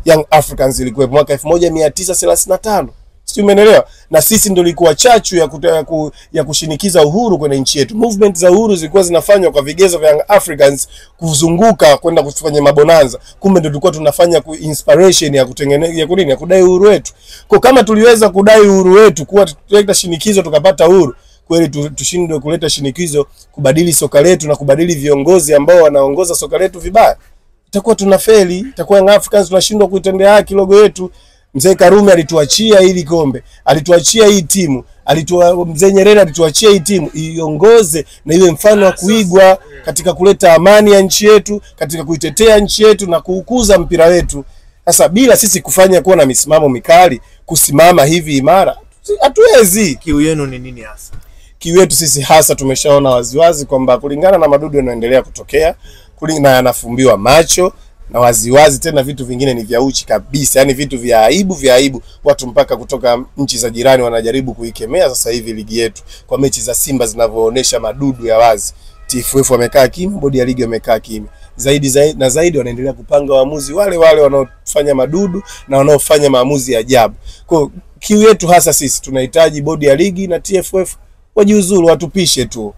Young Africans ilikuwa mwaka 1935. Sio, umeelewa? Na sisi ndio ilikuwa chachu ya kushinikiza uhuru kwenye nchi yetu. Movement za uhuru zilikuwa zinafanywa kwa vigezo vya Young Africans kuzunguka kwenda kufanya mabonanza. Kumbe ndio tulikuwa tunafanya inspiration ya kutengeneza ya kudai uhuru wetu. Kwa kama tuliweza kudai uhuru wetu, kuwa tuleta shinikizo tukapata uhuru, kweli tushindwe kuleta shinikizo kubadili soka letu na kubadili viongozi ambao wanaongoza soka letu vibaya? Itakuwa tunafeli, itakuwa Young Africans tunashindwa kuitendea haki logo yetu. Mzee Karume alituachia hili kombe, alituachia hii timu, Mzee Nyerere alituachia hii timu iongoze na iwe mfano wa kuigwa katika kuleta amani ya nchi yetu, katika kuitetea nchi yetu na kuukuza mpira wetu. Sasa bila sisi kufanya kuwa na misimamo mikali, kusimama hivi imara, hatuwezi. Kiu yenu ni nini hasa? Kiu yetu sisi hasa tumeshaona waziwazi kwamba kulingana na madudu yanayoendelea kutokea, kulingana yanafumbiwa macho na waziwazi, tena vitu vingine ni vya uchi kabisa, yani vitu vya aibu, watu mpaka kutoka nchi za jirani wanajaribu kuikemea sasa hivi ligi yetu kwa mechi za Simba zinavyoonyesha madudu ya wazi. TFF wamekaa kimya, bodi ya ligi wamekaa kimya. Zaidi wanaendelea kupanga waamuzi wale wanaofanya madudu na wanaofanya maamuzi ya ajabu. Kwa kiu yetu hasa sisi tunahitaji bodi ya ligi na TFF wajiuzuru, watupishe tu.